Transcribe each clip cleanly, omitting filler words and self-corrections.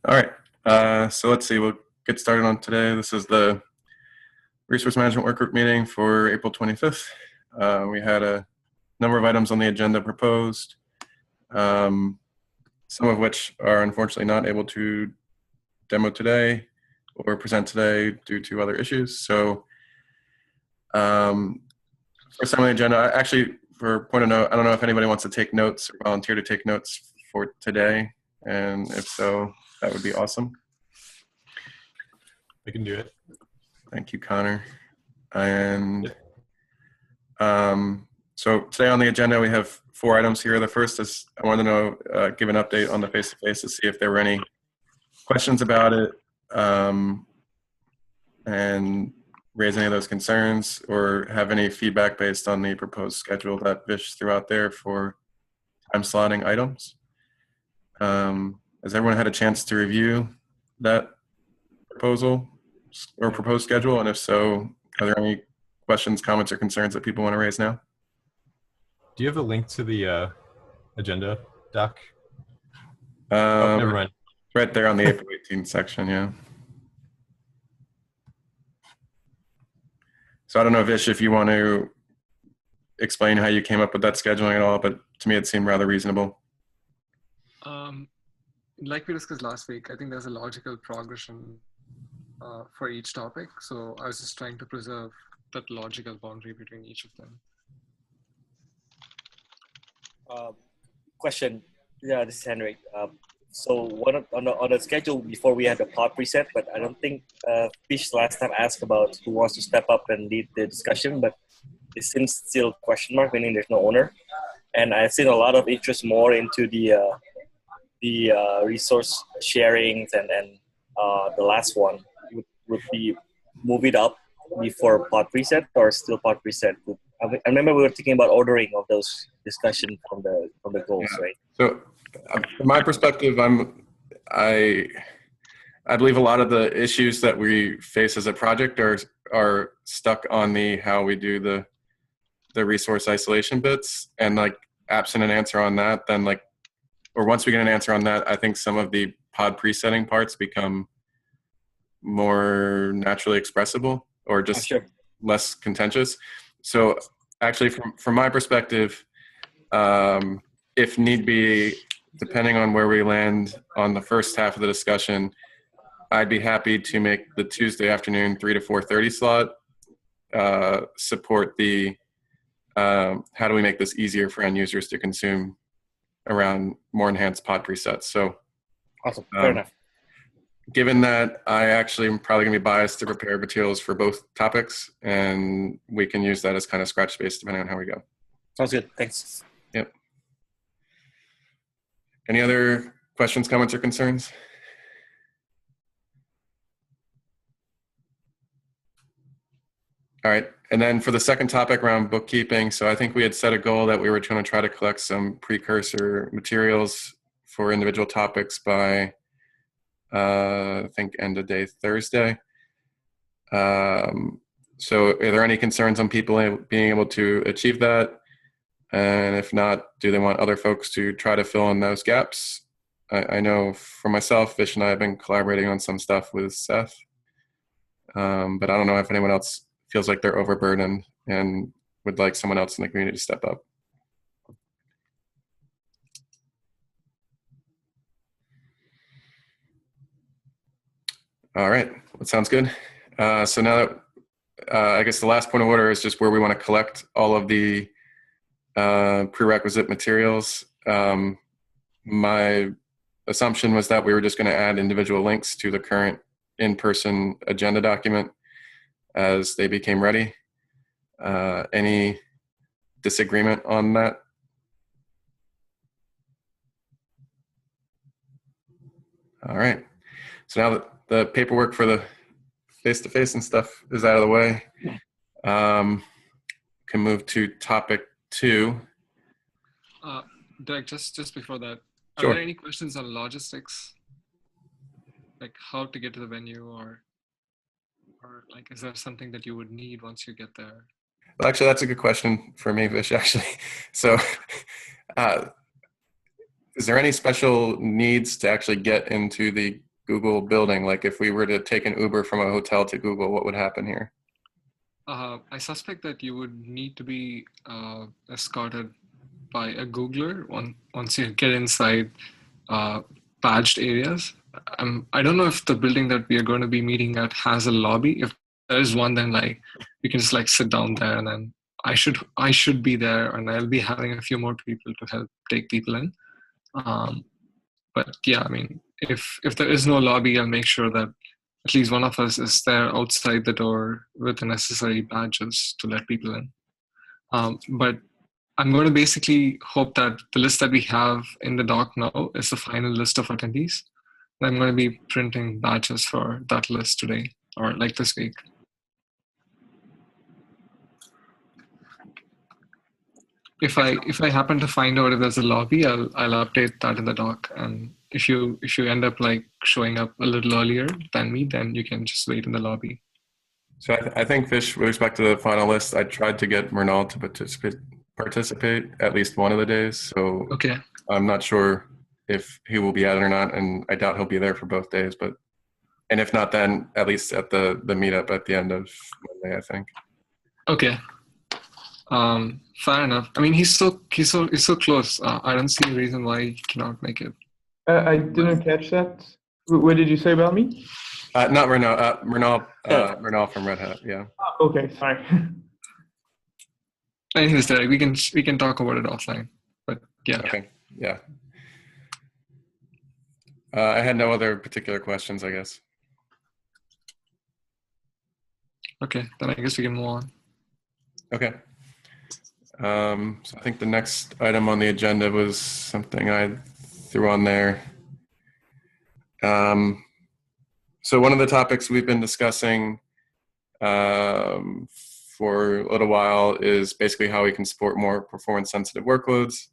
All right. So let's see. We'll get started on today. This is the Resource Management Work Group meeting for April 25th. We had a number of items on the agenda proposed, some of which are unfortunately not able to demo today or present today due to other issues. So first time on the agenda, actually, for point of note, I don't know if anybody wants to take notes or volunteer to take notes for today. And if so, that would be awesome. I can do it. Thank you, Connor. And so today on the agenda, we have 4 items here. The first is I wanted to know, give an update on the face-to-face to see if there were any questions about it and raise any of those concerns or have any feedback based on the proposed schedule that Vish threw out there for time slotting items. Has everyone had a chance to review that proposal or proposed schedule? And if so, are there any questions, comments, or concerns that people want to raise now? Do you have a link to the agenda doc? Oh, never mind. Right there on the April 18th section, yeah. So I don't know, Vish, if you want to explain how you came up with that scheduling at all, but to me it seemed rather reasonable. Like we discussed last week, I think there's a logical progression for each topic. So I was just trying to preserve that logical boundary between each of them. Question. Yeah, this is Henrik. So on the schedule before we had the pod preset, but I don't think Fish last time asked about who wants to step up and lead the discussion, but it seems still question mark, meaning there's no owner. And I've seen a lot of interest more into the resource sharings and the last one would be move it up before pod preset or still pod preset. I remember we were thinking about ordering of those discussions from the goals, yeah. Right? So from my perspective, I believe a lot of the issues that we face as a project are stuck on the how we do the resource isolation bits, and like absent an answer on that, then or once we get an answer on that, I think some of the pod presetting parts become more naturally expressible or just less contentious. So actually from my perspective, if need be, depending on where we land on the first half of the discussion, I'd be happy to make the Tuesday afternoon 3 to 4:30 slot support the how do we make this easier for end users to consume around more enhanced pod presets. So awesome. Fair enough. Given that I actually am probably going to be biased to prepare materials for both topics, and we can use that as kind of scratch space depending on how we go. Sounds good. Thanks. Yep. Any other questions, comments, or concerns? All right. And then for the second topic around bookkeeping, so I think we had set a goal that we were going to try to collect some precursor materials for individual topics by, I think, end of day Thursday. So are there any concerns on people being able to achieve that? And if not, do they want other folks to try to fill in those gaps? I know for myself, Vish and I have been collaborating on some stuff with Seth, but I don't know if anyone else feels like they're overburdened and would like someone else in the community to step up. All right, that sounds good. So now that, I guess the last point of order is just where we want to collect all of the prerequisite materials. My assumption was that we were just going to add individual links to the current in-person agenda document as they became ready. Any disagreement on that? All right. So now that the paperwork for the face-to-face and stuff is out of the way, can move to topic 2. Derek, just before that, sure. Are there any questions on logistics? Like how to get to the venue or like, is there something that you would need once you get there? Well, actually, that's a good question for me, Vish, actually. So is there any special needs to actually get into the Google building? Like if we were to take an Uber from a hotel to Google, what would happen here? I suspect that you would need to be escorted by a Googler once you get inside badged areas. I don't know if the building that we are going to be meeting at has a lobby. If there is one, then like you can just like sit down there, and then I should be there, and I'll be having a few more people to help take people in. But yeah, I mean, if there is no lobby, I'll make sure that at least one of us is there outside the door with the necessary badges to let people in. But I'm going to basically hope that the list that we have in the doc now is the final list of attendees. And I'm going to be printing badges for that list today, or like this week. If I happen to find out if there's a lobby, I'll update that in the doc. And if you end up like showing up a little earlier than me, then you can just wait in the lobby. So I think, Fish, with respect to the final list, I tried to get Mernal to participate at least one of the days. So okay. I'm not sure if he will be at it or not, and I doubt he'll be there for both days. And if not, then at least at the meetup at the end of Monday, I think. Okay. Fair enough. I mean, he's so close. I don't see a reason why he cannot make it. I didn't catch that. What did you say about me? Not Mernal. Mernal from Red Hat. Yeah. Oh, okay, sorry. Anyways, Derek, we can talk about it offline. But yeah. Okay. Yeah. I had no other particular questions, I guess. Okay, then I guess we can move on. Okay. So I think the next item on the agenda was something I threw on there. So one of the topics we've been discussing for a little while is basically how we can support more performance-sensitive workloads.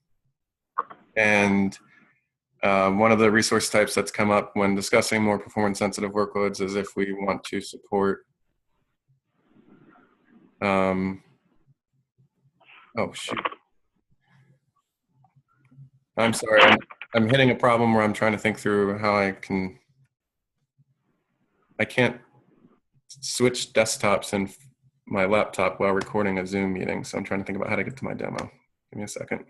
And one of the resource types that's come up when discussing more performance-sensitive workloads is if we want to support oh, shoot. I'm sorry. I'm hitting a problem where I'm trying to think through how I can't switch desktops in my laptop while recording a Zoom meeting. So I'm trying to think about how to get to my demo. Give me a second.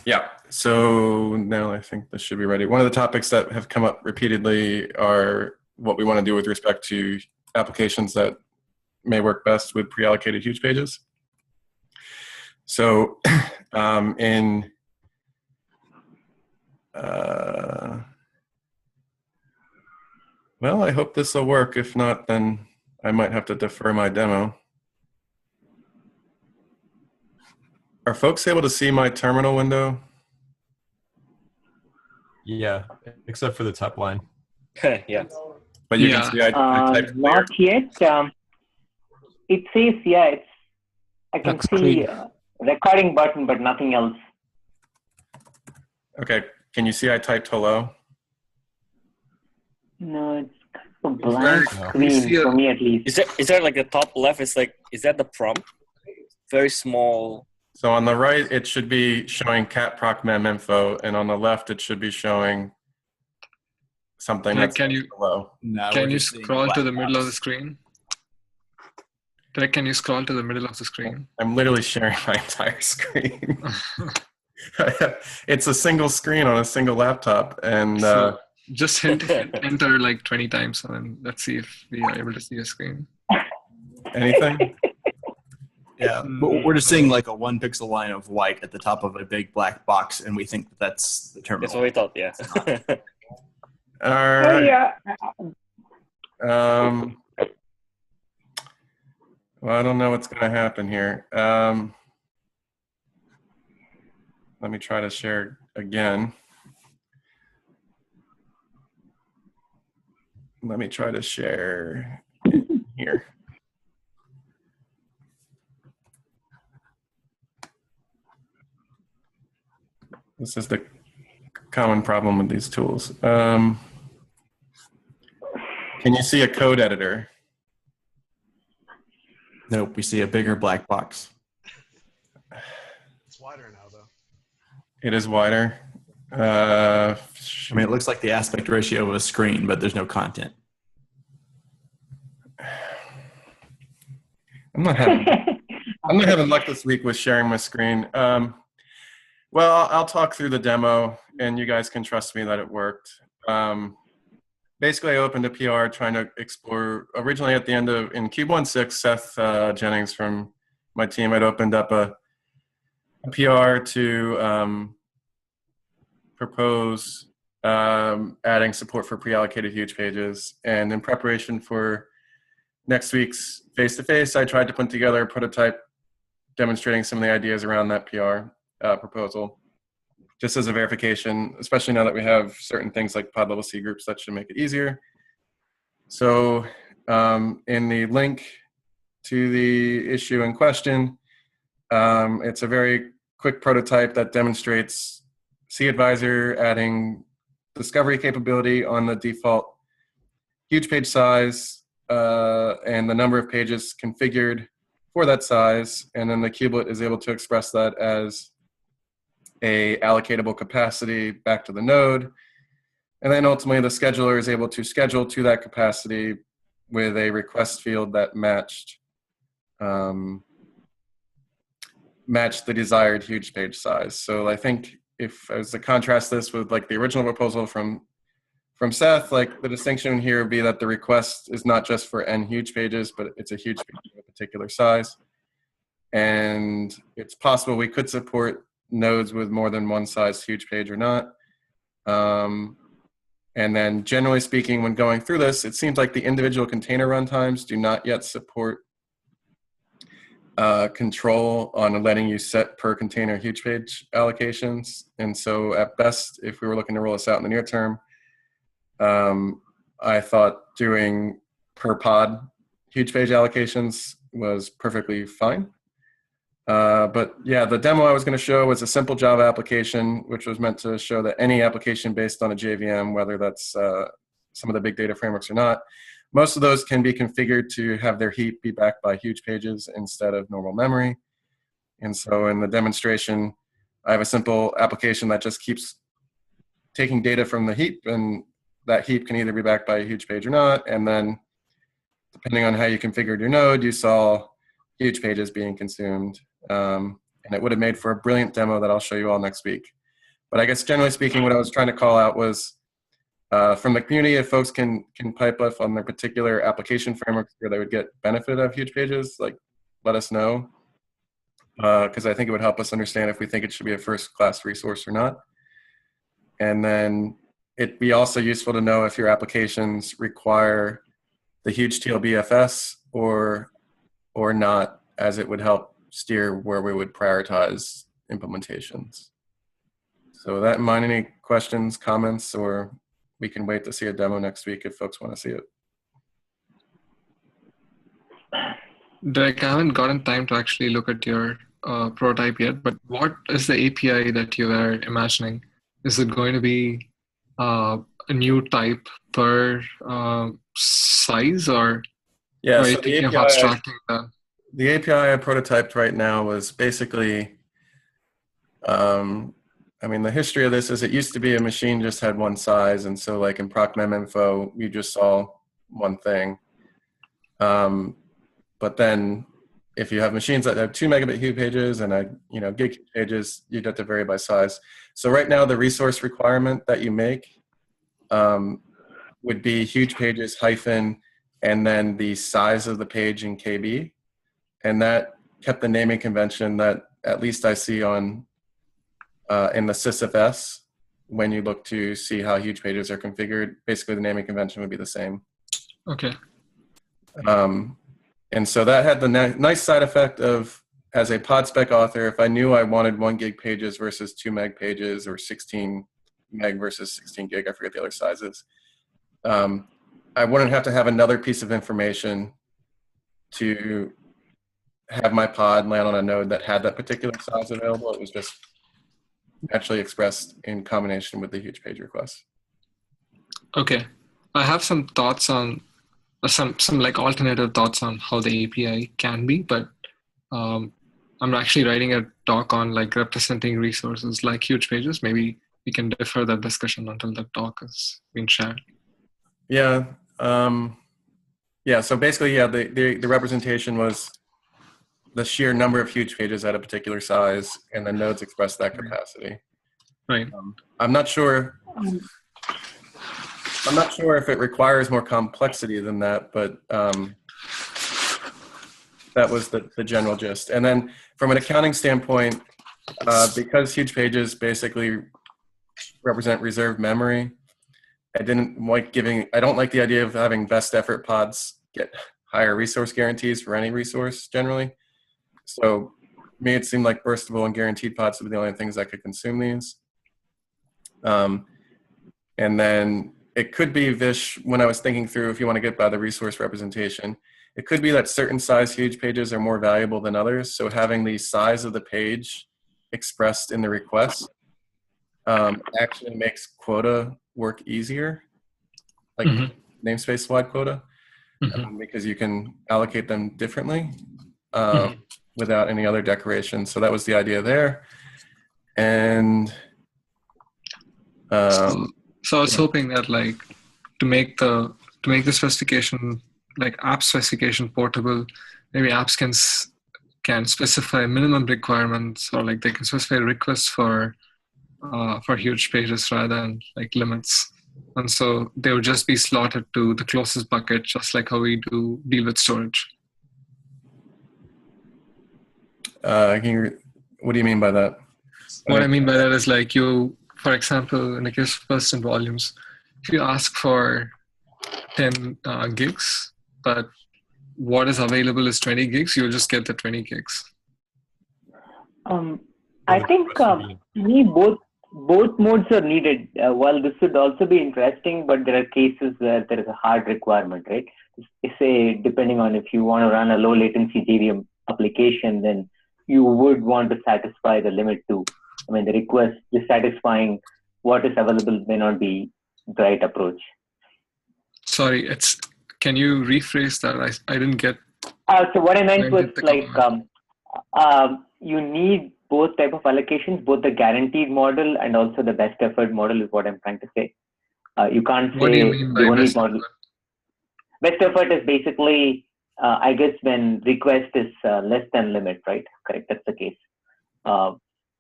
Yeah, so now I think this should be ready. One of the topics that have come up repeatedly are what we want to do with respect to applications that may work best with pre-allocated huge pages. So well, I hope this will work. If not, then I might have to defer my demo. Are folks able to see my terminal window? Yeah, except for the top line. Yeah. But you can see I typed not yet. It says, yeah, I can see recording button, but nothing else. Okay, can you see I typed hello? No, it's kind of a blank screen for me at least. Is there like the top left? Is that the prompt? Very small. So on the right, it should be showing cat proc mem info, and on the left, it should be showing something that's hello. No, can you scroll to the middle of the screen? Derek, can you scroll to the middle of the screen? I'm literally sharing my entire screen. It's a single screen on a single laptop, and so just hit enter like 20 times, and then let's see if we are able to see a screen. Anything? Yeah, but we're just seeing like a 1 pixel line of white at the top of a big black box, and we think that that's the terminal. That's what we thought, yeah. All right. Oh, yeah. Well, I don't know what's going to happen here. Let me try to share again. Let me try to share here. This is the common problem with these tools. Can you see a code editor? Nope, we see a bigger black box. It's wider now, though. It is wider. I mean, it looks like the aspect ratio of a screen, but there's no content. I'm not having luck this week with sharing my screen. Well, I'll talk through the demo, and you guys can trust me that it worked. Basically, I opened a PR trying to explore. Originally, at the end in Cube 1.6, Seth Jennings from my team had opened up a PR to propose adding support for pre-allocated huge pages. And in preparation for next week's face-to-face, I tried to put together a prototype demonstrating some of the ideas around that PR proposal, just as a verification, especially now that we have certain things like pod level C groups that should make it easier. So in the link to the issue in question, it's a very quick prototype that demonstrates cAdvisor adding discovery capability on the default huge page size and the number of pages configured for that size. And then the kubelet is able to express that as a allocatable capacity back to the node. And then ultimately the scheduler is able to schedule to that capacity with a request field that matched the desired huge page size. So I think if I was to contrast this with like the original proposal from Seth, like the distinction here would be that the request is not just for n huge pages, but it's a huge page of a particular size. And it's possible we could support nodes with more than one size huge page or not. And then generally speaking, when going through this, it seems like the individual container runtimes do not yet support control on letting you set per container huge page allocations. And so at best, if we were looking to roll this out in the near term, I thought doing per pod huge page allocations was perfectly fine. But yeah, the demo I was going to show was a simple Java application, which was meant to show that any application based on a JVM, whether that's some of the big data frameworks or not, most of those can be configured to have their heap be backed by huge pages instead of normal memory. And so in the demonstration, I have a simple application that just keeps taking data from the heap, and that heap can either be backed by a huge page or not. And then depending on how you configured your node, you saw huge pages being consumed. And it would have made for a brilliant demo that I'll show you all next week. But I guess generally speaking, what I was trying to call out was from the community, if folks can pipe up on their particular application frameworks where they would get benefit of huge pages, like let us know. Because I think it would help us understand if we think it should be a first-class resource or not. And then it'd be also useful to know if your applications require the huge TLBFS or not, as it would help steer where we would prioritize implementations. So with that in mind, any questions, comments, or we can wait to see a demo next week if folks want to see it. Derek, I haven't gotten time to actually look at your prototype yet, but what is the API that you are imagining? Is it going to be a new type per size, or yeah, are so you thinking of abstracting that? The API I prototyped right now was basically, I mean, the history of this is it used to be a machine just had one size, and so like in procmem.info, you just saw one thing. But then if you have machines that have 2 megabit huge pages and gig pages, you'd have to vary by size. So right now, the resource requirement that you make would be huge pages hyphen and then the size of the page in KB. And that kept the naming convention that at least I see on in the sysfs when you look to see how huge pages are configured. Basically, the naming convention would be the same. Okay. And so that had the nice side effect of, as a pod spec author, if I knew I wanted 1 gig pages versus 2 meg pages or 16 meg versus 16 gig, I forget the other sizes, I wouldn't have to have another piece of information to have my pod land on a node that had that particular size available. It was just naturally expressed in combination with the huge page request. Okay. I have some thoughts on some like alternative thoughts on how the API can be, but I'm actually writing a talk on like representing resources like huge pages. Maybe we can defer that discussion until the talk has been shared. Yeah. Yeah. So basically, yeah, the representation was the sheer number of huge pages at a particular size, and the nodes express that capacity. Right. I'm not sure if it requires more complexity than that, but that was the general gist. And then from an accounting standpoint, because huge pages basically represent reserved memory, I don't like the idea of having best effort pods get higher resource guarantees for any resource generally. So to me, it seemed like burstable and guaranteed pods would be the only things that could consume these. And then it could be, Vish, when I was thinking through, if you want to get by the resource representation, it could be that certain size huge pages are more valuable than others. So having the size of the page expressed in the request actually makes quota work easier, like namespace wide quota, because you can allocate them differently without any other decoration. So that was the idea there. And so I was hoping that like to make the specification, like app specification portable, maybe apps can specify minimum requirements, or like they can specify requests for huge pages rather than like limits. And so they would just be slotted to the closest bucket, just like how we deal with storage. what do you mean by that? What I mean by that is like you, for example, in the case of persistent volumes, if you ask for 10 gigs, but what is available is 20 gigs, you'll just get the 20 gigs. I think to me, both modes are needed. While this would also be interesting, but there are cases where there is a hard requirement, right? Say, depending on if you want to run a low latency JVM application, then you would want to satisfy the limit too. I mean, the request is satisfying what is available may not be the right approach. Sorry, can you rephrase that? I didn't get. So what I meant was like you need both type of allocations, both the guaranteed model and also the best effort model is what I'm trying to say. You can't say what do you mean by the only best model. effort? Best effort is basically, I guess, when request is less than limit, right? Correct, that's the case.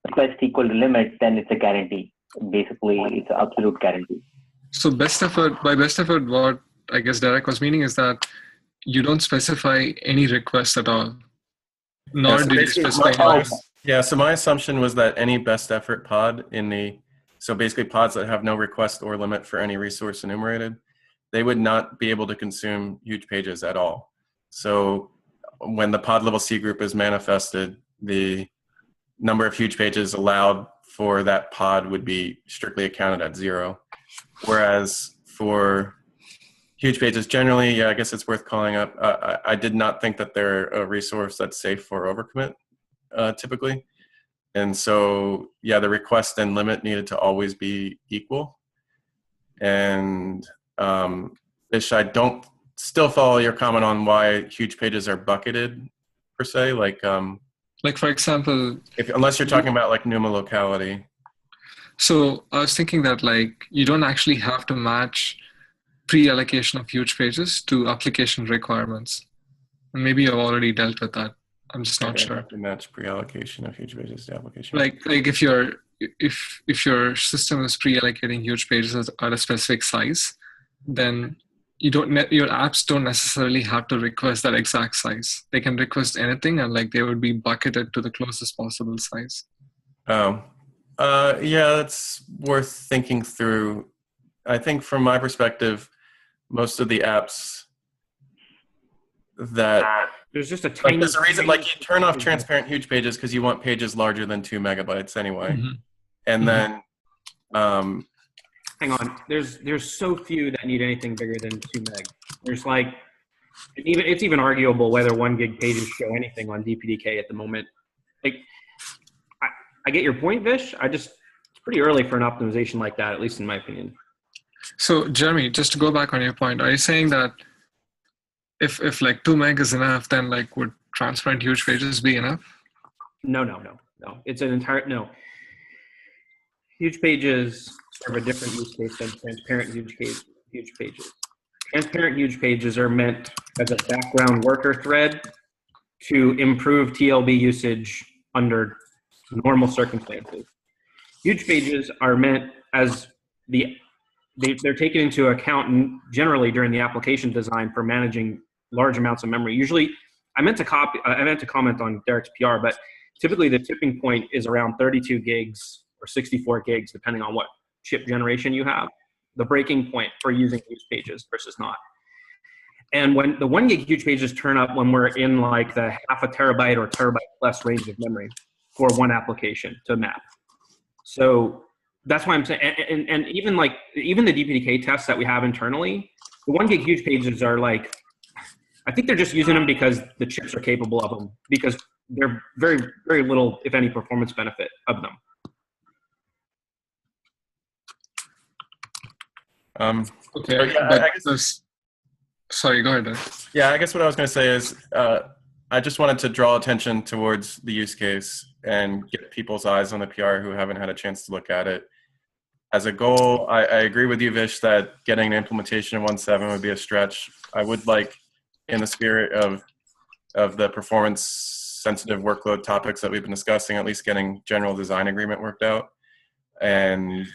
Request equal to limit, then it's a guarantee. Basically, it's an absolute guarantee. So best effort, by best effort, what I guess Derek was meaning is that you don't specify any request at all. Nor did you specify. So my assumption was that any best effort pod so basically pods that have no request or limit for any resource enumerated, they would not be able to consume huge pages at all. So when the pod level C group is manifested, the number of huge pages allowed for that pod would be strictly accounted at 0. Whereas for huge pages generally, I guess it's worth calling up. I did not think that they're a resource that's safe for overcommit typically. And so, the request and limit needed to always be equal. And Ish, I don't still follow your comment on why huge pages are bucketed per se. Like for example, unless you're talking about like NUMA locality. So I was thinking that like you don't actually have to match pre-allocation of huge pages to application requirements. And maybe you've already dealt with that. I'm just not sure. To match pre-allocation of huge pages to application. Like if your system is pre-allocating huge pages at a specific size, then your apps don't necessarily have to request that exact size. They can request anything, and like they would be bucketed to the closest possible size. That's worth thinking through. I think from my perspective, most of the apps that there's just a tiny. There's a reason, like you turn off transparent huge pages because you want pages larger than 2 megabytes anyway, and then. Hang on. There's so few that need anything bigger than 2 meg. There's like it's even arguable whether 1 gig pages show anything on DPDK at the moment. Like I get your point, Vish. It's pretty early for an optimization like that, at least in my opinion. So Jeremy, just to go back on your point, are you saying that if like 2 meg is enough, then like would transparent huge pages be enough? No. It's an entire, no. Huge pages serve a different use case than transparent huge pages. Transparent huge pages are meant as a background worker thread to improve TLB usage under normal circumstances. Huge pages are meant as they're taken into account generally during the application design for managing large amounts of memory. Usually, I meant to comment on Derek's PR, but typically the tipping point is around 32 gigs or 64 gigs, depending on what chip generation you have, the breaking point for using huge pages versus not. And when the 1 gig huge pages turn up when we're in like the half a terabyte or terabyte plus range of memory for one application to map. So that's why I'm saying, and even the DPDK tests that we have internally, the 1 gig huge pages are like, I think they're just using them because the chips are capable of them, because they're very, very little, if any, performance benefit of them. Okay, so yeah, but I guess, sorry, go ahead, Derek. Yeah, I guess what I was going to say is I just wanted to draw attention towards the use case and get people's eyes on the PR who haven't had a chance to look at it. As a goal, I agree with you, Vish, that getting an implementation of 1.7 would be a stretch. I would like, in the spirit of the performance-sensitive workload topics that we've been discussing, at least getting general design agreement worked out. And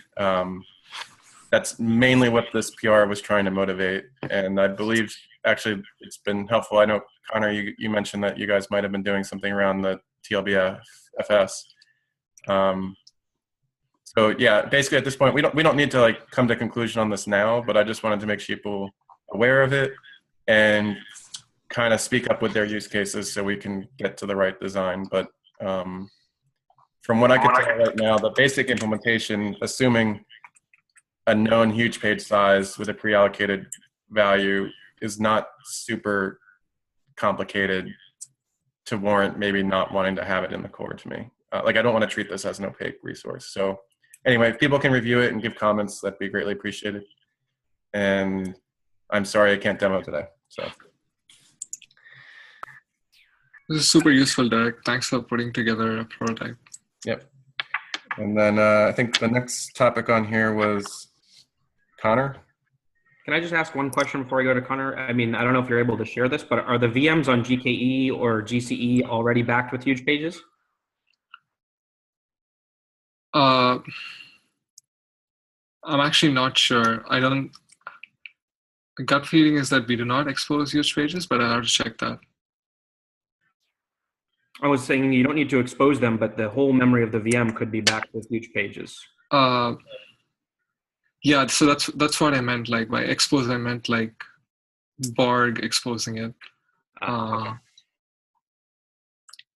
that's mainly what this PR was trying to motivate. And I believe, actually, it's been helpful. I know, Connor, you mentioned that you guys might have been doing something around the TLBFS. So yeah, basically at this point, we don't need to like come to a conclusion on this now, but I just wanted to make people aware of it and kind of speak up with their use cases so we can get to the right design. But from what I can tell right now, the basic implementation, assuming a known huge page size with a pre-allocated value, is not super complicated to warrant maybe not wanting to have it in the core to me. Like, I don't want to treat this as an opaque resource. So anyway, if people can review it and give comments, that'd be greatly appreciated. And I'm sorry I can't demo today. So this is super useful, Derek. Thanks for putting together a prototype. Yep. And then I think the next topic on here was Connor. Can I just ask one question before I go to Connor? I mean, I don't know if you're able to share this, but are the VMs on GKE or GCE already backed with huge pages? I'm actually not sure. Gut feeling is that we do not expose huge pages, but I'll have to check that. I was saying you don't need to expose them, but the whole memory of the VM could be backed with huge pages. Yeah, so that's what I meant. Like by expose, I meant like Borg exposing it.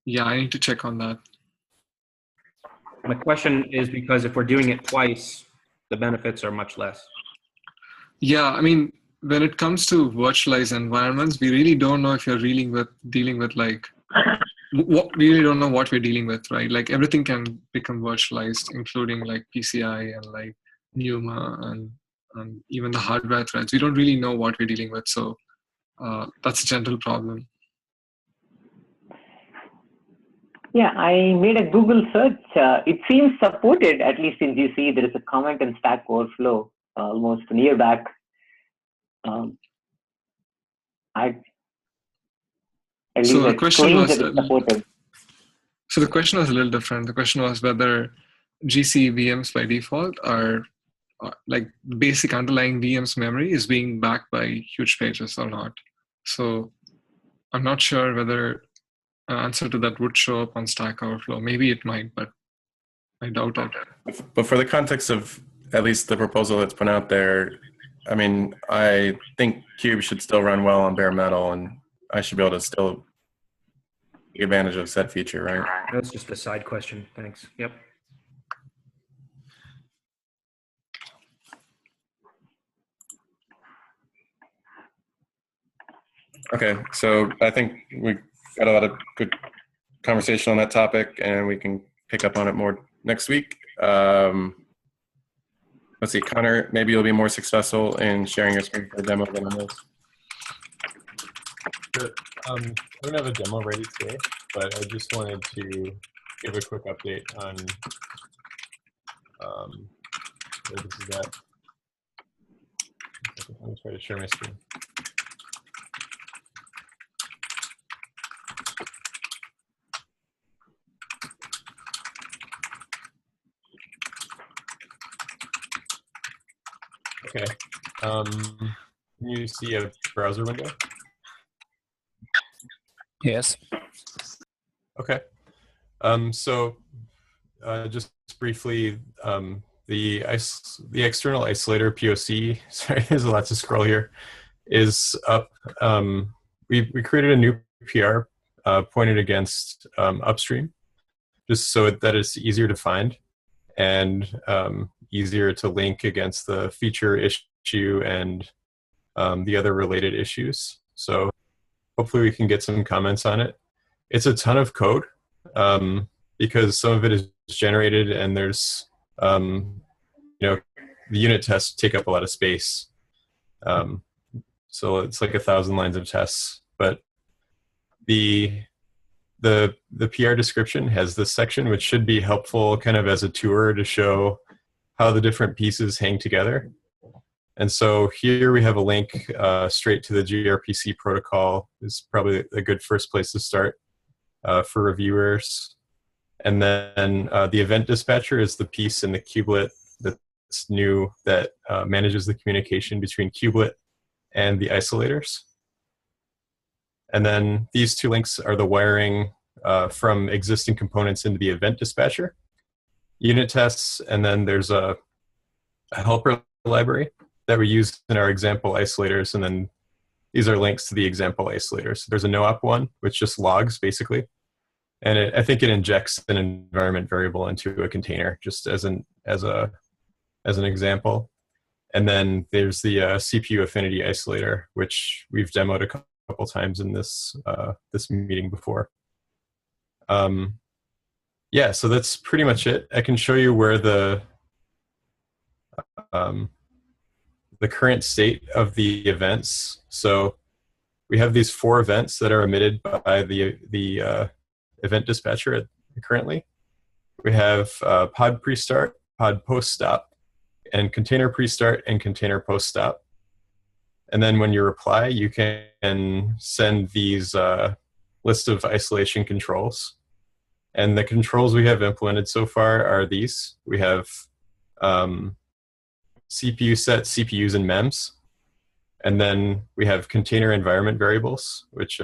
Yeah, I need to check on that. My question is because if we're doing it twice, the benefits are much less. Yeah, I mean, when it comes to virtualized environments, we really don't know if you're dealing with like, we really don't know what we're dealing with, right? Like everything can become virtualized, including like PCI and like NUMA and even the hardware threads. We don't really know what we're dealing with, so that's a general problem. Yeah, I made a Google search. It seems supported, at least in GC. There is a comment in Stack Overflow almost a year back. So the question was supported. So the question was a little different. The question was whether GC VMs by default are like basic underlying VMs memory is being backed by huge pages or not. So I'm not sure whether an answer to that would show up on Stack Overflow. Maybe it might, but I doubt it. But for the context of at least the proposal that's put out there, I mean, I think Cube should still run well on bare metal, and I should be able to still take advantage of said feature, right? That's just a side question. Thanks. Yep. Okay, so I think we got a lot of good conversation on that topic, and we can pick up on it more next week. Let's see, Connor, maybe you'll be more successful in sharing your screen for the demo than I was. I don't have a demo ready today, but I just wanted to give a quick update on where this is at. I'm going to try to share my screen. Okay. Can you see a browser window? Yes. Okay. So just briefly, the external isolator POC, sorry, there's a lot to scroll here, is up. We created a new PR pointed against upstream, just so that it's easier to find and easier to link against the feature issue and the other related issues. So hopefully we can get some comments on it. It's a ton of code because some of it is generated and there's, the unit tests take up a lot of space. So it's like 1,000 lines of tests, but the PR description has this section, which should be helpful kind of as a tour to show how the different pieces hang together. And so here we have a link straight to the gRPC protocol. Is probably a good first place to start for reviewers. And then the event dispatcher is the piece in the kubelet that's new that manages the communication between kubelet and the isolators. And then these two links are the wiring from existing components into the event dispatcher, unit tests, and then there's a helper library that we use in our example isolators, and then these are links to the example isolators. There's a no-op one, which just logs, basically. And I think it injects an environment variable into a container, just as an example. And then there's the CPU affinity isolator, which we've demoed a couple times in this this meeting before. Yeah, so that's pretty much it. I can show you where the current state of the events. So we have these 4 events that are emitted by the event dispatcher currently. We have pod pre-start, pod post-stop, and container pre-start and container post-stop. And then when you reply, you can send these list of isolation controls. And the controls we have implemented so far are these. We have CPU set, CPUs, and MEMS. And then we have container environment variables, which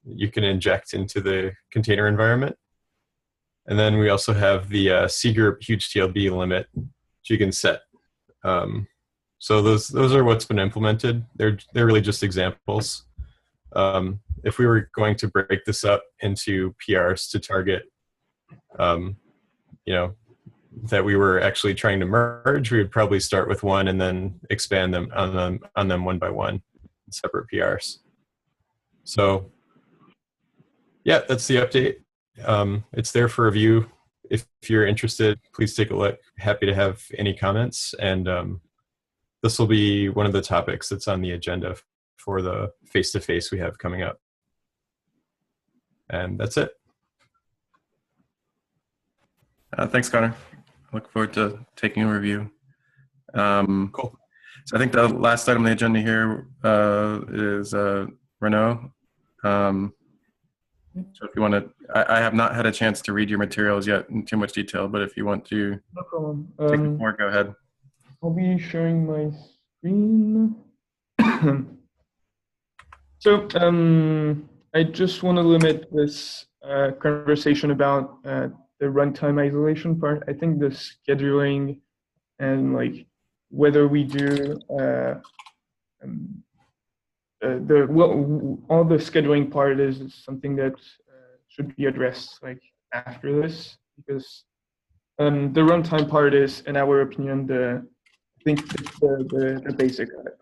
you can inject into the container environment. And then we also have the C group huge TLB limit, which you can set. So those are what's been implemented. They're really just examples. If we were going to break this up into PRs to target, that we were actually trying to merge, we would probably start with one and then expand them on them one by one, separate PRs. So yeah, that's the update. It's there for review. If you're interested, please take a look. Happy to have any comments. And this will be one of the topics that's on the agenda for the face-to-face we have coming up. And that's it. Thanks, Connor. I look forward to taking a review. Cool. So I think the last item on the agenda here is Renaud. So if you want to, I have not had a chance to read your materials yet in too much detail, but if you want to No problem. take the floor, go ahead. I'll be sharing my screen. So I just want to limit this conversation about the runtime isolation part. I think the scheduling and like whether we do all the scheduling part is something that should be addressed like after this, because the runtime part is, in our opinion, the basic of it.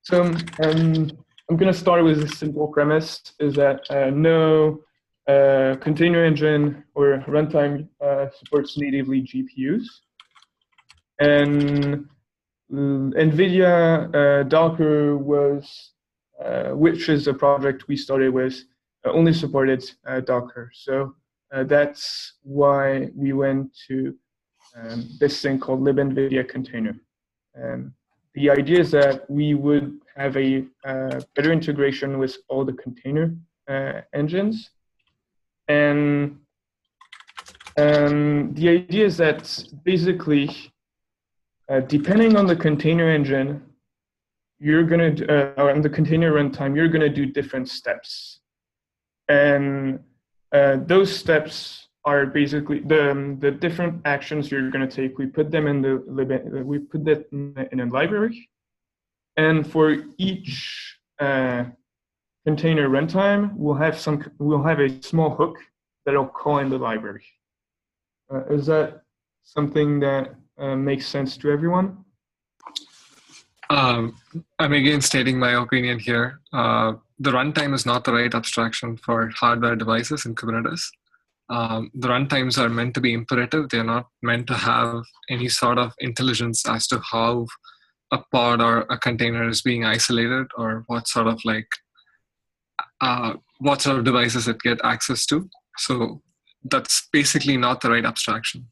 So I'm going to start with a simple premise: is that no container engine or runtime supports natively GPUs, and NVIDIA Docker was, which is a project we started with, only supported Docker. So that's why we went to this thing called libNVIDIA container. The idea is that we would have a better integration with all the container engines. And the idea is that basically, depending on the container engine, you're going to, on the container runtime, you're going to do different steps. And those steps are basically the different actions you're going to take. We put them in we put that in a library, and for each container runtime, we'll have a small hook that'll call in the library. Is that something that makes sense to everyone? I'm again stating my opinion here. The runtime is not the right abstraction for hardware devices in Kubernetes. The runtimes are meant to be imperative. They're not meant to have any sort of intelligence as to how a pod or a container is being isolated, or what sort of devices it get access to. So that's basically not the right abstraction.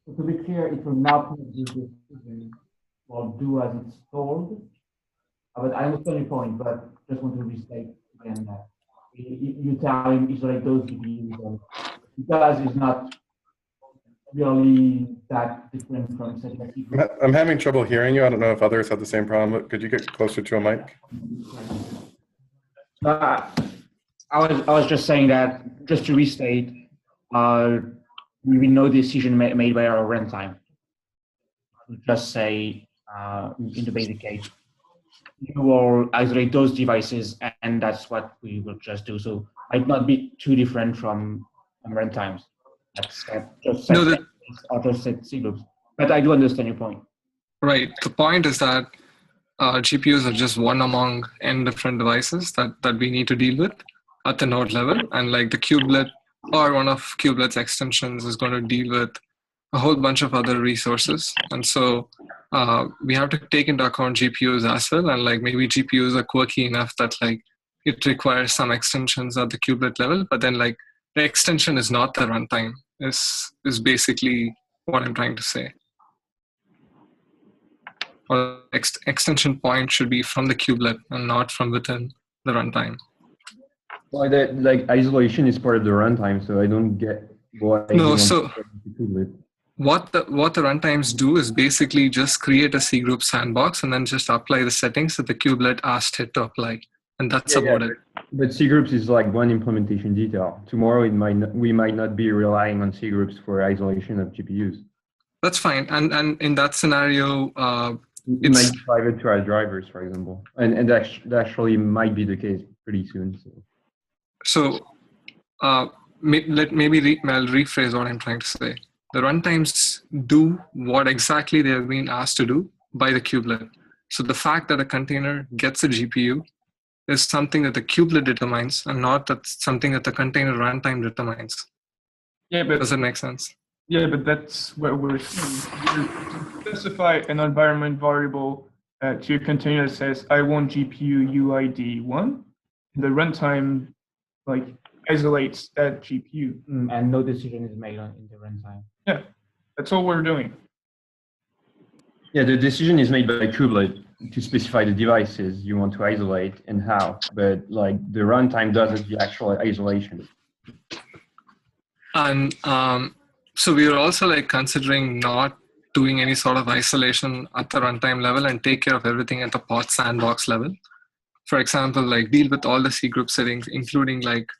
So to be clear, it will not do this or do as it's told. But I understand your point, but just want to restate again that you tell him isolate those GPUs, because it's not really that different from setting. I'm having trouble hearing you. I don't know if others have the same problem, but could you get closer to a mic? I was just saying that, just to restate, we no decision made by our runtime. Just say, in the basic case, you will isolate those devices, and that's what we will just do. So it might not be too different from runtimes. That's just set C groups. But I do understand your point. Right. The point is that GPUs are just one among n different devices that we need to deal with at the node level, and like the kubelet or one of kubelet's extensions is going to deal with a whole bunch of other resources. And so we have to take into account GPUs as well, and like maybe GPUs are quirky enough that like it requires some extensions at the kubelet level, but then like the extension is not the runtime is basically what I'm trying to say. Or extension point should be from the kubelet and not from within the runtime. Well, that like isolation is part of the runtime, so I don't get why. No, so what the runtimes do is basically just create a C group sandbox and then just apply the settings that the kubelet asked it to apply, and that's about it. But C groups is like one implementation detail. Tomorrow we might not be relying on C groups for isolation of GPUs. That's fine, and in that scenario, it might be private to our drivers, for example, and that actually might be the case pretty soon. So I'll rephrase what I'm trying to say. The runtimes do what exactly they have been asked to do by the kubelet. So the fact that a container gets a GPU is something that the kubelet determines, and not that something that the container runtime determines. Yeah, but does that make sense? Yeah, but that's what we're saying. You specify an environment variable to your container that says, I want GPU UID 1. The runtime like isolates that GPU. And no decision is made in the runtime. Yeah, that's all we're doing. Yeah, the decision is made by kubelet to specify the devices you want to isolate and how, but like the runtime does the actual isolation. And so we are also like considering not doing any sort of isolation at the runtime level and take care of everything at the pod sandbox level. For example, like deal with all the C group settings, including like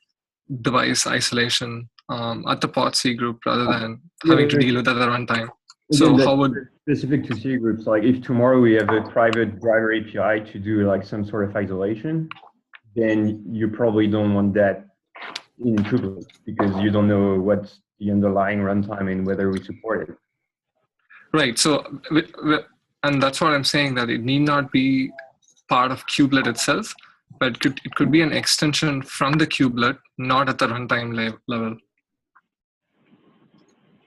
device isolation at the pod C group rather than having to deal with at the runtime. So how would specific to C groups, like if tomorrow we have a private driver API to do like some sort of isolation, then you probably don't want that in Kubernetes because you don't know what's the underlying runtime and whether we support it. Right. So, and that's what I'm saying, that it need not be part of kubelet itself, but it could be an extension from the kubelet, not at the runtime level.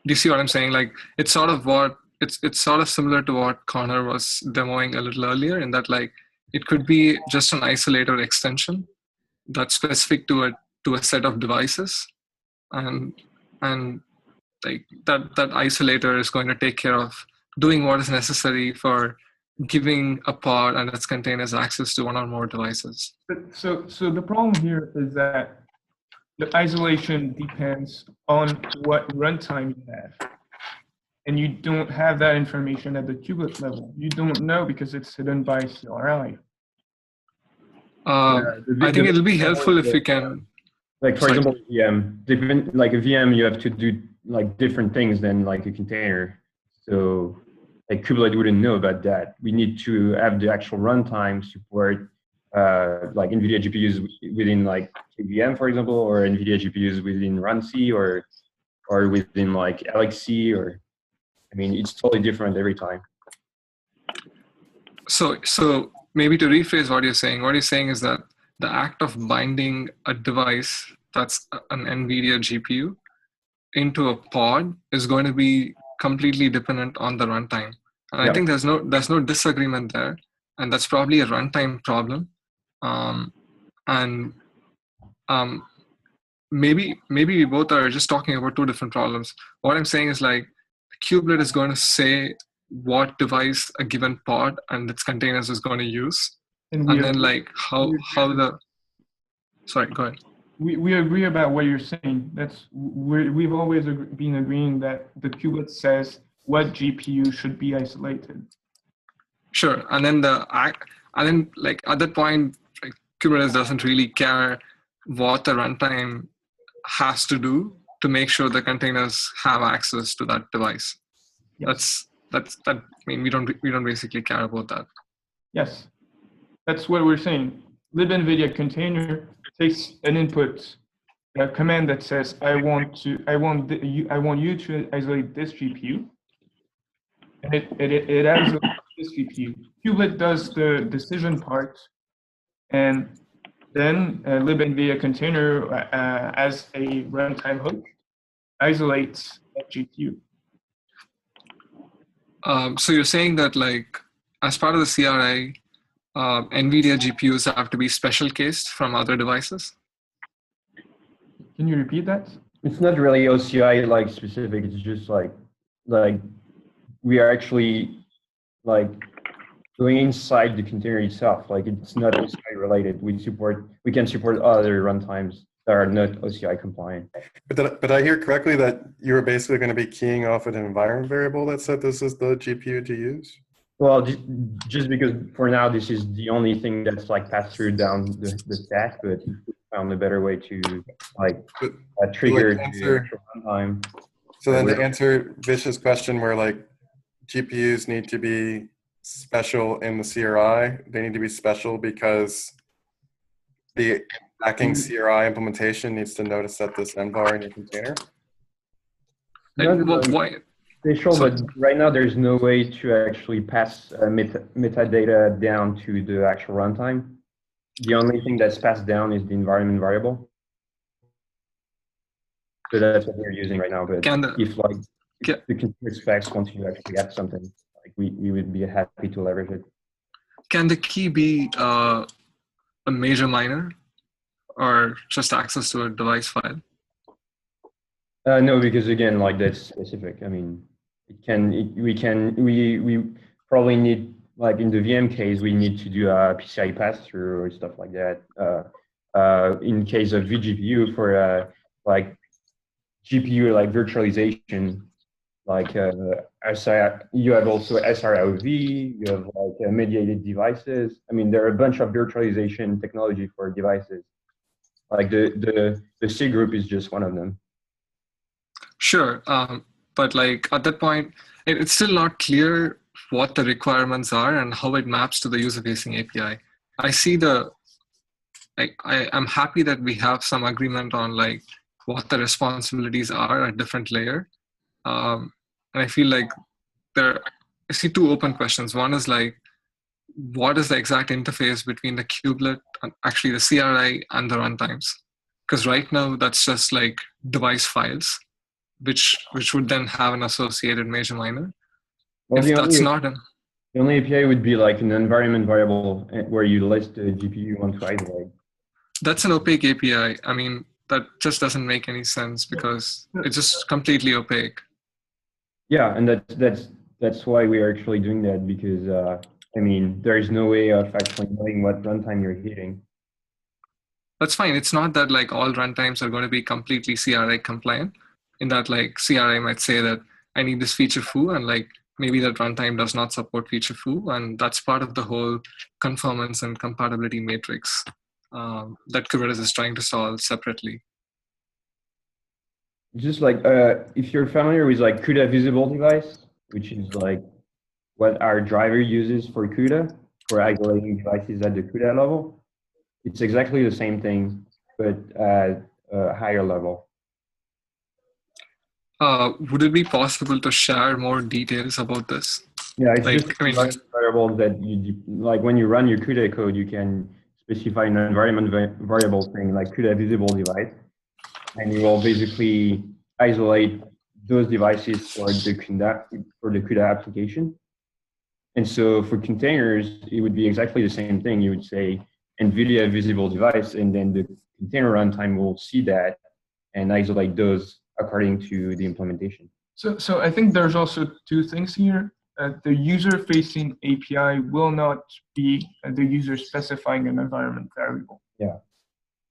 Do you see what I'm saying? Like it's sort of similar to what Connor was demoing a little earlier, in that like it could be just an isolated extension that's specific to a set of devices, and and like that isolator is going to take care of doing what is necessary for giving a pod and its containers access to one or more devices. So the problem here is that the isolation depends on what runtime you have. And you don't have that information at the kubelet level. You don't know because it's hidden by CLI. I think it'll be helpful if we can. Like for example, VM, like a VM, you have to do like different things than like a container. So like kubelet wouldn't know about that. We need to have the actual runtime support like NVIDIA GPUs within like KVM, for example, or NVIDIA GPUs within runC or within like LXC, or I mean, it's totally different every time. So maybe to rephrase what you're saying is that the act of binding a device that's an NVIDIA GPU into a pod is going to be completely dependent on the runtime. And I think there's no disagreement there, and that's probably a runtime problem. Maybe we both are just talking about two different problems. What I'm saying is like kubelet is going to say what device a given pod and its containers is going to use, and then like how the. Sorry, go ahead. We agree about what you're saying. We've always been agreeing that the kubelet says what GPU should be isolated. Sure, and then like at that point, like, Kubernetes doesn't really care what the runtime has to do to make sure the containers have access to that device. Yes. That's I mean, we don't basically care about that. Yes, that's what we're saying. libNVIDIA container takes an input, a command that says I want you to isolate this GPU, and it isolates this GPU. Kubelet does the decision part, and then libNVIDIA container as a runtime hook isolates that GPU. So you're saying that like as part of the CRI, NVIDIA GPUs have to be special cased from other devices? Can you repeat that? It's not really OCI like specific. It's just like we are actually like going inside the container itself. Like it's not OCI related. We can support other runtimes that are not OCI compliant. But I hear correctly that you were basically going to be keying off an environment variable that said this is the GPU to use? Well, just because for now this is the only thing that's like passed through down the stack, but if we found a better way to like trigger the actual runtime. So then to answer Vish's question, where like GPUs need to be special in the CRI, they need to be special because the backing CRI implementation needs to notice that this envar in your container. Why? Special, but right now there's no way to actually pass metadata down to the actual runtime. The only thing that's passed down is the environment variable. So that's what we're using right now. But if like the consumer specs want to actually add something, like we would be happy to leverage it. Can the key be a major minor or just access to a device file? No, because again, like that's specific. I mean, we probably need, like in the VM case, we need to do a PCI pass-through or stuff like that. In case of vGPU for like GPU like virtualization, like you have also SRIOV, you have like mediated devices. I mean, there are a bunch of virtualization technology for devices. Like the SIG group is just one of them. Sure, but like at that point, it's still not clear what the requirements are and how it maps to the user-facing API. I see I'm happy that we have some agreement on like what the responsibilities are at different layer. And I feel like I see two open questions. One is like, what is the exact interface between the kubelet and actually the CRI and the runtimes? Because right now that's just like device files, which would then have an associated major minor. Well, if that's not the only API would be like an environment variable where you list the GPU you want to isolate. That's an opaque API. I mean, that just doesn't make any sense because it's just completely opaque. Yeah, and that's why we are actually doing that, because I mean, there is no way of actually knowing what runtime you're hitting. That's fine. It's not that like all runtimes are going to be completely CRI compliant. In that, like CRI might say that I need this feature foo, and like maybe that runtime does not support feature foo, and that's part of the whole conformance and compatibility matrix that Kubernetes is trying to solve separately. Just like if you're familiar with like CUDA visible device, which is like what our driver uses for CUDA, for isolating devices at the CUDA level, it's exactly the same thing, but at a higher level. Would it be possible to share more details about this? Yeah, it's like, just a variable that you, like when you run your CUDA code, you can specify an environment variable thing like CUDA visible device, and you will basically isolate those devices for the CUDA application. And so for containers, it would be exactly the same thing. You would say NVIDIA visible device, and then the container runtime will see that and isolate those according to the implementation. So I think there's also two things here. The user-facing API will not be the user specifying an environment variable. Yeah.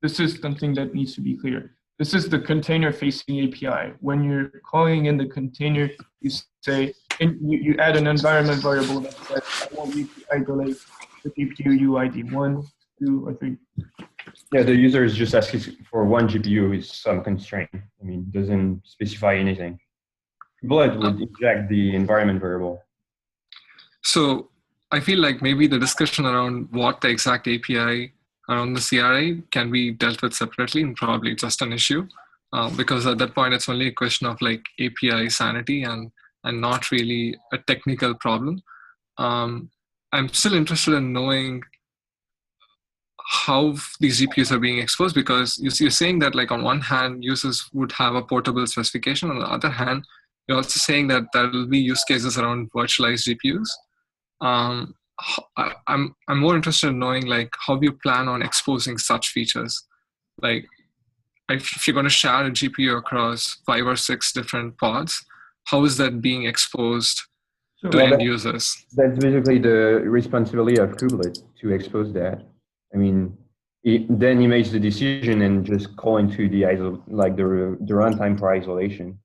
This is something that needs to be clear. This is the container-facing API. When you're calling in the container, you say, you add an environment variable that says, I want you to isolate the GPU UID 1, 2, or 3. Yeah, the user is just asking for one GPU with some constraint. I mean, it doesn't specify anything. Bullet would inject the environment variable. So I feel like maybe the discussion around what the exact API around the CRI can be dealt with separately and probably just an issue because at that point it's only a question of like API sanity and not really a technical problem. I'm still interested in knowing how these GPUs are being exposed, because you're saying that like on one hand users would have a portable specification, on the other hand you're also saying that there will be use cases around virtualized GPUs. I'm more interested in knowing like how you plan on exposing such features. Like if you're going to share a GPU across 5 or 6 different pods, how is that being exposed to end users? That's basically the responsibility of Kubernetes to expose that. I mean, then he makes the decision and just call into the the runtime for isolation.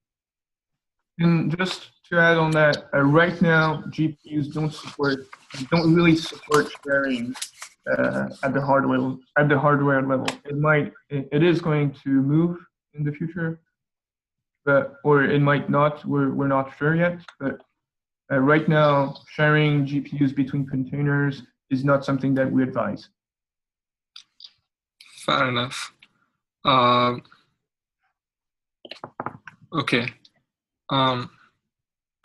And just to add on that, right now GPUs don't really support sharing at the hardware level. It is going to move in the future, or it might not. We're not sure yet. But right now, sharing GPUs between containers is not something that we advise. Fair enough. Okay.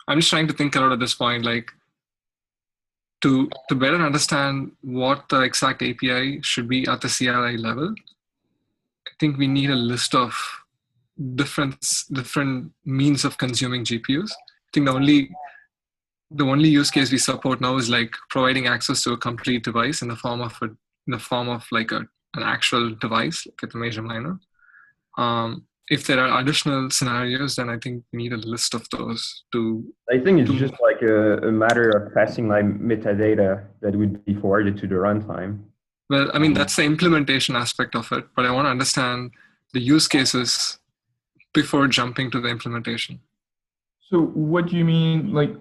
I'm just trying to think out at this point, like to better understand what the exact API should be at the CRI level. I think we need a list of different means of consuming GPUs. I think the only use case we support now is like providing access to a complete device in the form of like an actual device, like at the major minor. If there are additional scenarios, then I think we need a list of those to. I think it's just like a matter of passing like metadata that would be forwarded to the runtime. Well, I mean, that's the implementation aspect of it, but I want to understand the use cases before jumping to the implementation. So what do you mean, like,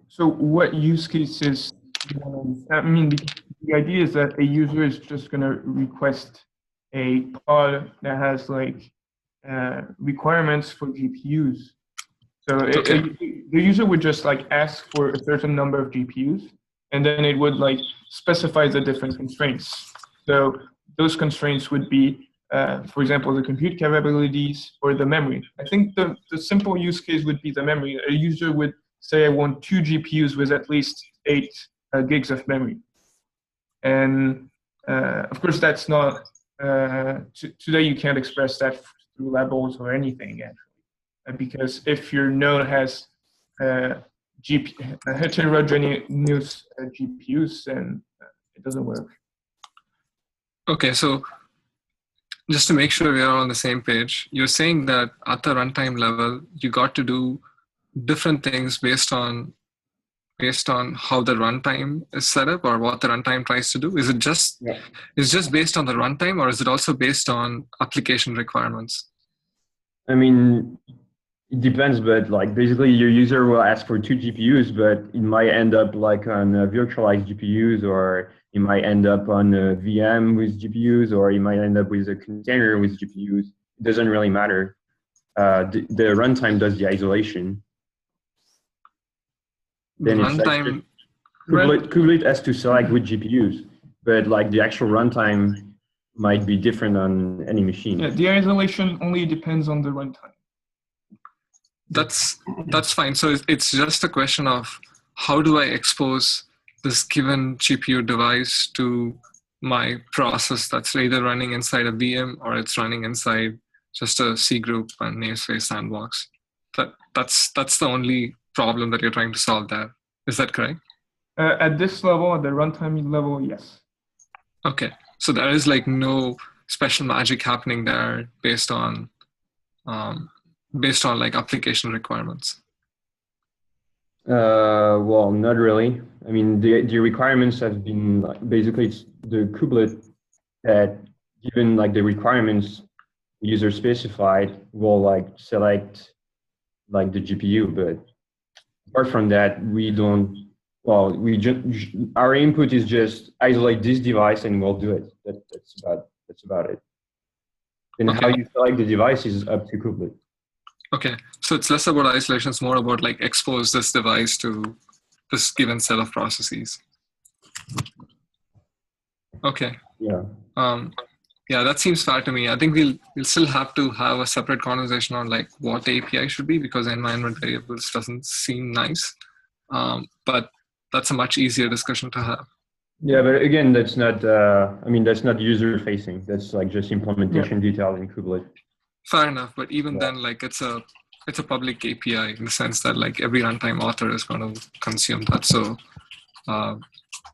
so what use cases do you want to, I mean, the idea is that a user is just going to request a pod that has like requirements for GPUs. So the user would just like ask for a certain number of GPUs, and then it would like specify the different constraints. So those constraints would be, for example, the compute capabilities or the memory. I think the simple use case would be the memory. A user would say, I want 2 GPUs with at least 8 gigs of memory. And of course, that's not, today you can't express that through labels or anything, actually. Because if your node has heterogeneous GPUs, then it doesn't work. Okay, so just to make sure we are on the same page, you're saying that at the runtime level, you got to do different things based on how the runtime is set up or what the runtime tries to do. Is it just based on the runtime, or is it also based on application requirements? I mean, it depends, but like basically your user will ask for 2 GPUs, but it might end up like on virtualized GPUs, or it might end up on a VM with GPUs, or it might end up with a container with GPUs. It doesn't really matter. The runtime does the isolation. Then it's Runtime. like Kubernetes has to select which GPUs, but like the actual runtime might be different on any machine. Yeah, the isolation only depends on the runtime. That's fine. So it's just a question of how do I expose this given GPU device to my process that's either running inside a VM or it's running inside just a C group and namespace sandbox. That's the only problem that you're trying to solve there. Is that correct? At this level, at the runtime level, yes. Okay. So there is like no special magic happening there based on like application requirements. Well, not really. I mean, the requirements have been like, basically it's the kubelet that given like the requirements the user specified will like select like the GPU, but apart from that, we don't. Well, our input is just isolate this device and we'll do it. That's about it. And Okay. how you select the device is up to kubelet. Okay, so it's less about isolation, it's more about like expose this device to this given set of processes. Okay. Yeah. Yeah, that seems fair to me. I think we'll still have to have a separate conversation on like what the API should be, because environment variables doesn't seem nice. But that's a much easier discussion to have. Yeah, but again, that's not. I mean, that's not user facing. That's like just implementation detail in kubelet. Fair enough, but even then, like it's a public API in the sense that like every runtime author is going to consume that. So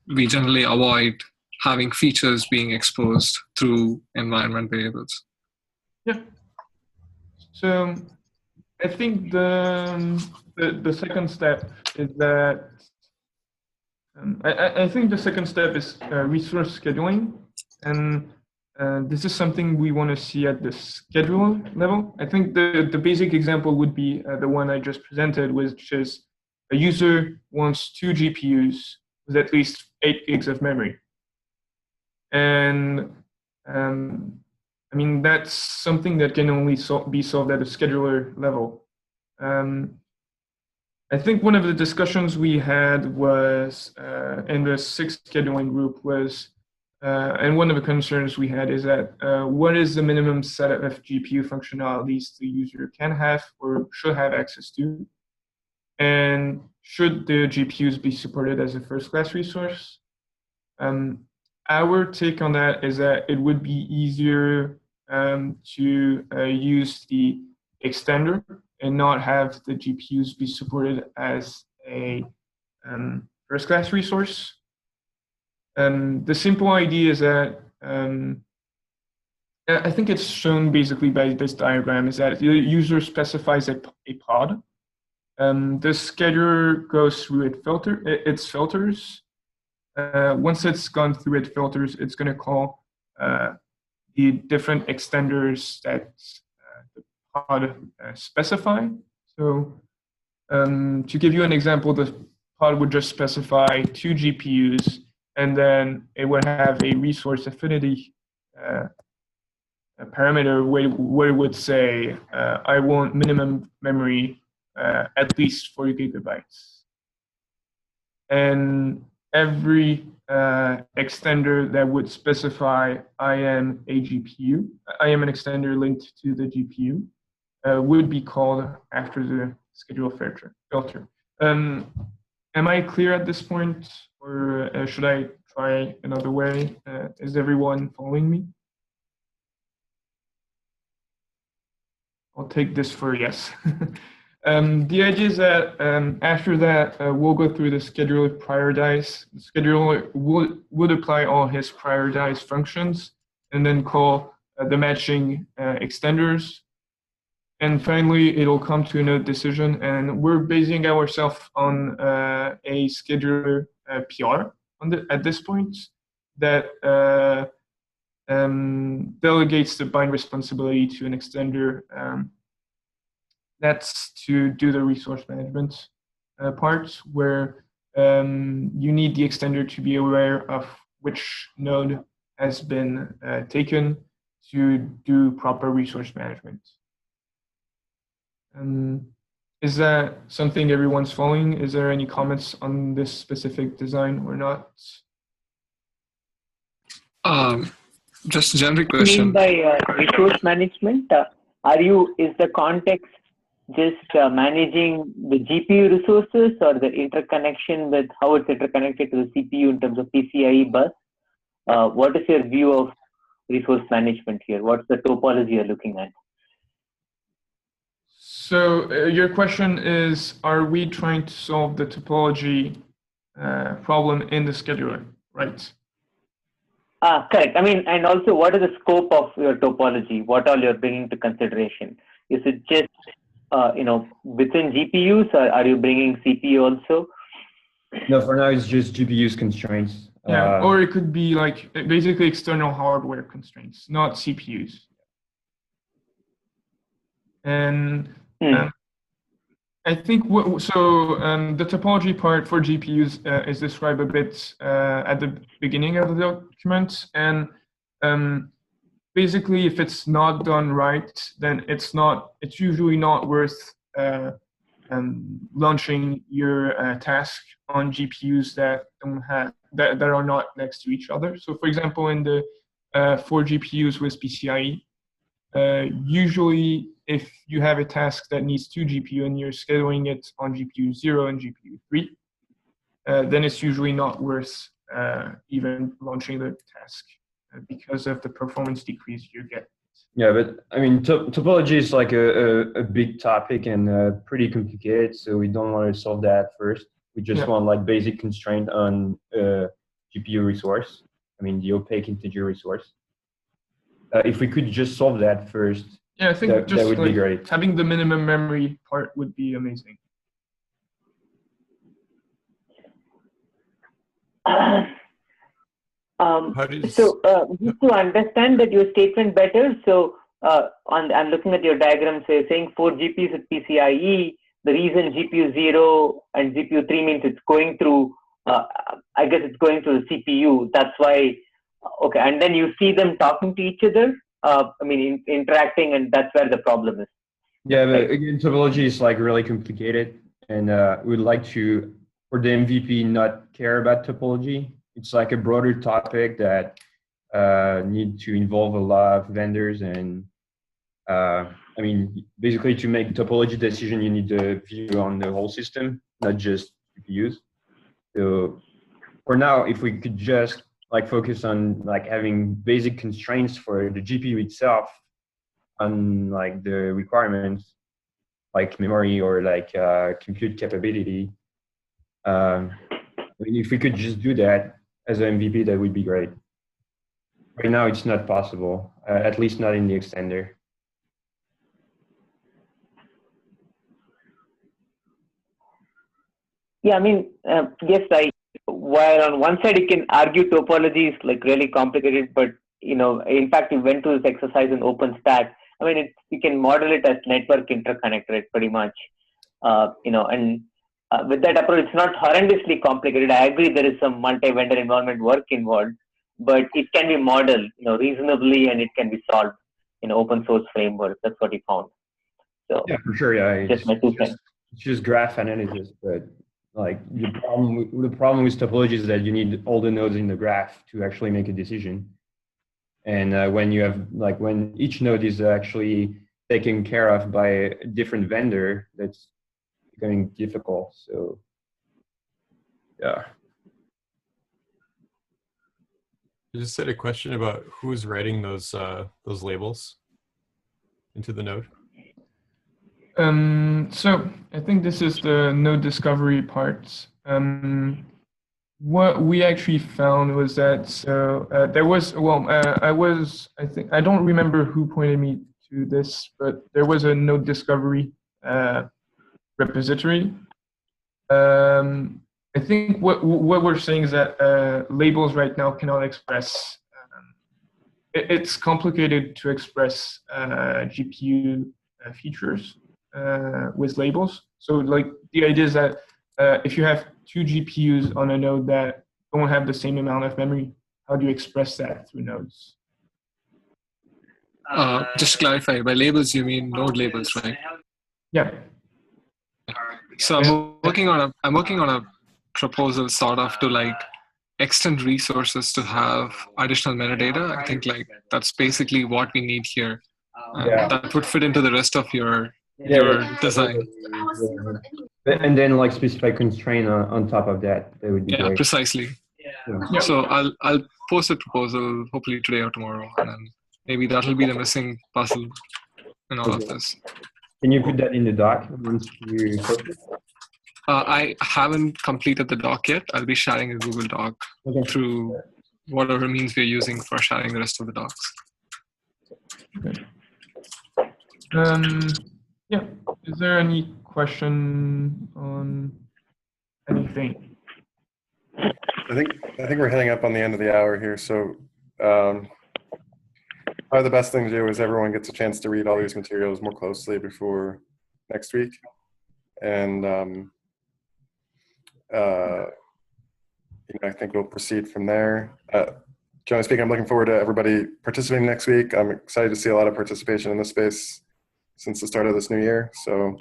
we generally avoid having features being exposed through environment variables. Yeah. So I think the second step is that I think the second step is resource scheduling, and this is something we want to see at the schedule level. I think the basic example would be the one I just presented, which is a user wants 2 GPUs with at least 8 gigs of memory. And I mean, that's something that can only be solved at a scheduler level. I think one of the discussions we had was in the sig-scheduling group was, and one of the concerns we had is that what is the minimum set of GPU functionalities the user can have or should have access to? And should the GPUs be supported as a first-class resource? Our take on that is that it would be easier to use the extender and not have the GPUs be supported as a first-class resource. The simple idea is that, I think it's shown basically by this diagram, is that the user specifies a pod. The scheduler goes through its filters. Once it's gone through its filters, it's going to call the different extenders that the pod specify. So to give you an example, the pod would just specify 2 GPUs, and then it would have a resource affinity parameter where it would say, I want minimum memory at least 40 gigabytes. And every extender that would specify I am a GPU, I am an extender linked to the GPU, would be called after the schedule filter. Am I clear at this point, or should I try another way? Is everyone following me? I'll take this for yes. The idea is that after that, we'll go through the scheduler prioritize. The scheduler would apply all his prioritized functions and then call the matching extenders. And finally, it'll come to a node decision, and we're basing ourselves on a scheduler PR at this point that delegates the bind responsibility to an extender. That's to do the resource management part, where you need the extender to be aware of which node has been taken to do proper resource management. Is that something everyone's following? Is there any comments on this specific design or not? Just a generic What do you mean question. by resource management? Is the context just managing the GPU resources or the interconnection with how it's interconnected to the CPU in terms of PCIe bus? What is your view of resource management here? What's the topology you're looking at? So your question is, are we trying to solve the topology problem in the scheduler, right? Correct. I mean, and also, what is the scope of your topology? What all you're bringing to consideration? Is it just within GPUs, or are you bringing CPU also? No, for now it's just GPU's constraints. Yeah, or it could be like basically external hardware constraints, not CPUs. And I think the topology part for GPUs is described a bit at the beginning of the document, and basically, if it's not done right, then it's usually not worth launching your task on GPUs that that are not next to each other. So, for example, in the 4 GPUs with PCIe, usually if you have a task that needs 2 GPU and you're scheduling it on GPU 0 and GPU 3, then it's usually not worth even launching the task because of the performance decrease you get. Yeah, but I mean, topology is like a big topic and pretty complicated, so we don't want to solve that first. We just want like basic constraint on GPU resource. I mean, the opaque integer resource. If we could just solve that first, yeah, I think that would be great. Having the minimum memory part would be amazing. Just to understand that your statement better, so I'm looking at your diagram, so you're saying 4 GPUs with PCIe, the reason GPU 0 and GPU 3 means it's going through, I guess it's going through the CPU, that's why, okay, and then you see them talking to each other, interacting, and that's where the problem is. Yeah, but again, topology is like really complicated, and we'd like to, for the MVP, not care about topology. It's like a broader topic that need to involve a lot of vendors, and basically to make topology decision, you need a view on the whole system, not just GPUs. So for now, if we could just like focus on like having basic constraints for the GPU itself, on like the requirements, like memory or like compute capability. If we could just do that as an MVP, that would be great. Right now, it's not possible, at least not in the extender. Yeah, yes, while on one side you can argue topology is like really complicated, but in fact, we went through this exercise in OpenStack. You can model it as network interconnect, right? Pretty much, and with that approach, it's not horrendously complicated. I agree there is some multi-vendor environment work involved, but it can be modeled, reasonably, and it can be solved in open source framework. That's what we found. So yeah, for sure. Yeah, just my 2 cents. It's just graph analysis, but like the problem with topology is that you need all the nodes in the graph to actually make a decision. And when you have when each node is actually taken care of by a different vendor, that's becoming difficult. So yeah. I just had a question about who's writing those labels into the node. So I think this is the node discovery part. what we actually found was that there was I don't remember who pointed me to this, but there was a node discovery repository. I think what we're saying is that labels right now cannot express. It's complicated to express GPU features with labels. So like the idea is that if you have two GPUs on a node that don't have the same amount of memory, how do you express that through nodes? Just to clarify, by labels you mean node labels, right? Yeah. So I'm working on a proposal sort of to like extend resources to have additional metadata. I think like that's basically what we need here. That would fit into the rest of your design. And then like specify constraint on top of that. That would be great. Precisely. Yeah. So I'll post a proposal hopefully today or tomorrow, and then maybe that'll be the missing puzzle in all of this. Can you put that in the doc once you post it? I haven't completed the doc yet. I'll be sharing a Google Doc through whatever means we're using for sharing the rest of the docs. Okay. Yeah. Is there any question on anything? I think we're heading up on the end of the hour here, so probably the best thing to do is everyone gets a chance to read all these materials more closely before next week, and I think we'll proceed from there. Generally speaking, I'm looking forward to everybody participating next week. I'm excited to see a lot of participation in this space since the start of this new year. So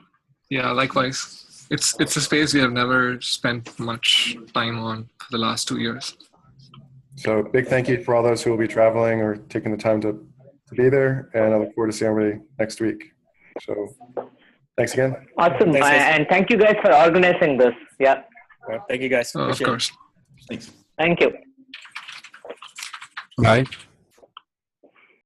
yeah, likewise. It's a space we have never spent much time on for the last 2 years. So big thank you for all those who will be traveling or taking the time to be there, and I look forward to seeing everybody next week. So thanks again. Awesome. Thanks, guys. And thank you guys for organizing this. Yeah. Thank you guys. Of course. Thanks. Thank you. Bye.